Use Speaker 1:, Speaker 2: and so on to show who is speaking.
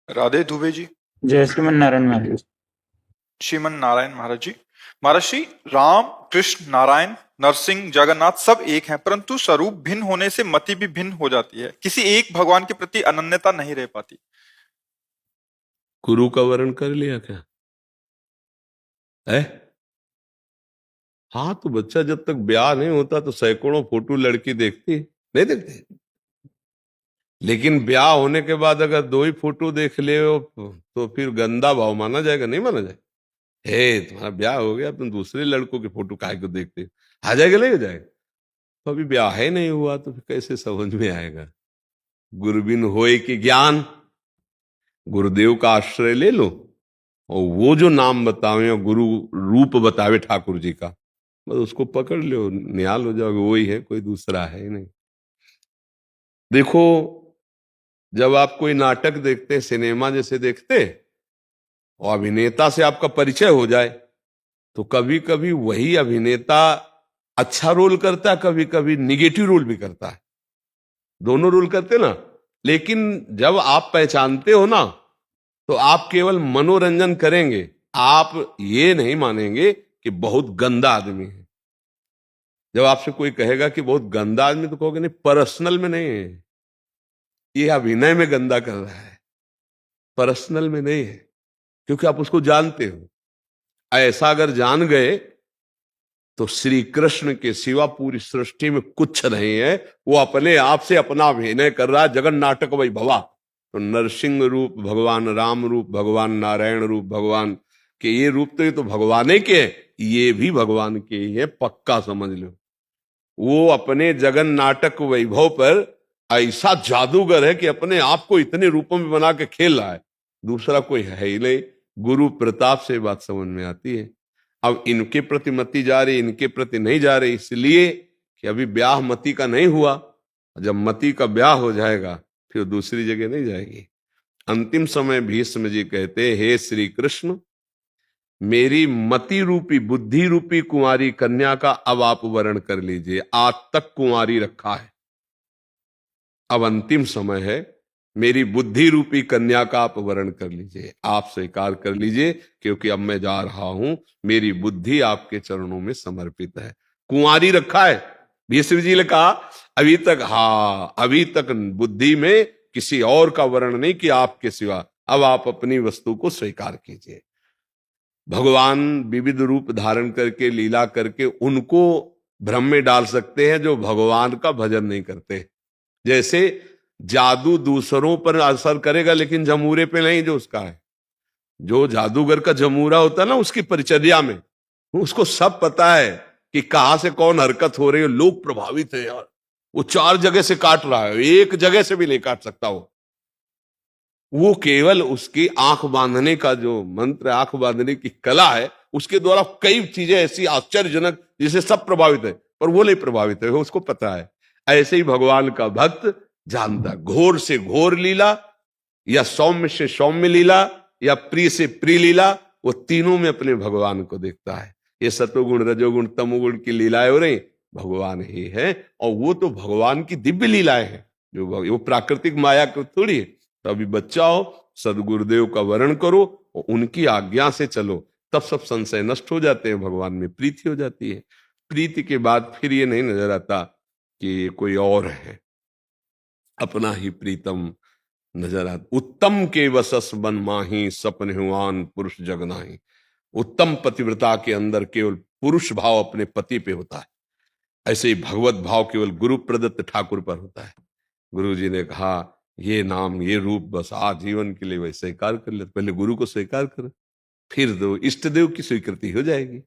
Speaker 1: राधे दुबे जी।
Speaker 2: जय श्रीमन नारायण महाराज।
Speaker 1: श्रीमन नारायण महाराज जी। महाराज श्री राम कृष्ण नारायण नरसिंह जगन्नाथ सब एक हैं, परंतु स्वरूप भिन्न होने से मति भी भिन्न हो जाती है। किसी एक भगवान के प्रति अनन्यता नहीं रह पाती।
Speaker 3: गुरु का वर्ण कर लिया क्या है? हाँ, तो बच्चा जब तक ब्याह नहीं होता तो सैकड़ों फोटो लड़की देखती नहीं देखती, लेकिन ब्याह होने के बाद अगर दो ही फोटो देख ले तो फिर गंदा भाव माना जाएगा, नहीं माना जाएगा? हे, तुम्हारा ब्याह हो गया, तुम दूसरे लड़कों की फोटो काहे को देखते हो? आ जाएगा, नहीं हो जाएगा? तो अभी ब्याह ही नहीं हुआ तो फिर कैसे समझ में आएगा? गुरुबिन होए कि ज्ञान, गुरुदेव का आश्रय ले लो और वो जो नाम बतावे और गुरु रूप बतावे ठाकुर जी का, बस उसको पकड़ लो, निहाल हो जाओगे, वही है, कोई दूसरा है ही नहीं। देखो, जब आप कोई नाटक देखते, सिनेमा जैसे देखते और अभिनेता से आपका परिचय हो जाए तो कभी कभी वही अभिनेता अच्छा रोल करता है, कभी कभी निगेटिव रोल भी करता है, दोनों रोल करते ना। लेकिन जब आप पहचानते हो ना तो आप केवल मनोरंजन करेंगे, आप ये नहीं मानेंगे कि बहुत गंदा आदमी है। जब आपसे कोई कहेगा कि बहुत गंदा आदमी तो कहोगे नहीं, पर्सनल में नहीं है, ये अभिनय में गंदा कर रहा है, पर्सनल में नहीं है, क्योंकि आप उसको जानते हो। ऐसा अगर जान गए तो श्री कृष्ण के सिवा पूरी सृष्टि में कुछ नहीं है, वो अपने आप से अपना अभिनय कर रहा है, जगन नाटक वही भवा। तो नरसिंह रूप भगवान राम रूप भगवान नारायण रूप भगवान के, ये रूप तो ये तो भगवान के हैं, ये भी भगवान के ही है, पक्का समझ लो। वो अपने जगन नाटक वैभव पर ऐसा जादूगर है कि अपने आप को इतने रूपों में बना के खेल रहा है, दूसरा कोई है ही नहीं। गुरु प्रताप से बात समझ में आती है। अब इनके प्रति मति जा रही, इनके प्रति नहीं जा रही, इसलिए कि अभी ब्याह मति का नहीं हुआ। जब मति का ब्याह हो जाएगा फिर दूसरी जगह नहीं जाएगी। अंतिम समय भीष्म जी कहते, हे श्री कृष्ण, मेरी मति रूपी बुद्धि रूपी कुंवारी कन्या का अब आप वर्ण कर लीजिए। आज तक कुंवारी रखा है, अब अंतिम समय है, मेरी बुद्धि रूपी कन्या का आप वर्ण कर लीजिए, आप स्वीकार कर लीजिए, क्योंकि अब मैं जा रहा हूं, मेरी बुद्धि आपके चरणों में समर्पित है। कुंवारी रखा है, भीष्म जी ने कहा अभी तक, हाँ अभी तक बुद्धि में किसी और का वर्ण नहीं कि आपके सिवा, अब आप अपनी वस्तु को स्वीकार कीजिए। भगवान विविध रूप धारण करके लीला करके उनको भ्रम में डाल सकते हैं जो भगवान का भजन नहीं करते। जैसे जादू दूसरों पर असर करेगा लेकिन जमूरे पे नहीं, जो उसका है। जो जादूगर का जमूरा होता है ना, उसकी परिचर्या में उसको सब पता है कि कहां से कौन हरकत हो रही है। लोग प्रभावित है यार, वो 4 जगह से काट रहा है, एक जगह से भी नहीं काट सकता वो केवल उसकी आंख बांधने का जो मंत्र, आंख बांधने की कला है, उसके द्वारा कई चीजें ऐसी आश्चर्यजनक जिसे सब प्रभावित है, पर वो नहीं प्रभावित है, उसको पता है। ऐसे ही भगवान का भक्त जानता, घोर से घोर लीला या सौम्य से सौम्य लीला या प्रिय से प्रिय लीला, वो तीनों में अपने भगवान को देखता है। ये सतोगुण रजोगुण तमोगुण की लीलाएं हो रही, भगवान ही है, और वो तो भगवान की दिव्य लीलाएं हैं, जो वो प्राकृतिक माया को थोड़ी है। तो अभी बच्चा हो, सदगुरुदेव का वर्ण करो और उनकी आज्ञा से चलो, तब सब संशय नष्ट हो जाते हैं, भगवान में प्रीति हो जाती है। प्रीति के बाद फिर ये नहीं नजर आता कि कोई और है, अपना ही प्रीतम नजर आता। उत्तम के वसस बन माही सपन हुआन पुरुष जगनाही। उत्तम पतिव्रता के अंदर केवल पुरुष भाव अपने पति पे होता है, ऐसे ही भगवत भाव केवल गुरु प्रदत्त ठाकुर पर होता है। गुरु जी ने कहा ये नाम ये रूप बस आजीवन के लिए वही स्वीकार कर ले। पहले गुरु को स्वीकार कर, फिर दो इष्ट देव की स्वीकृति हो जाएगी।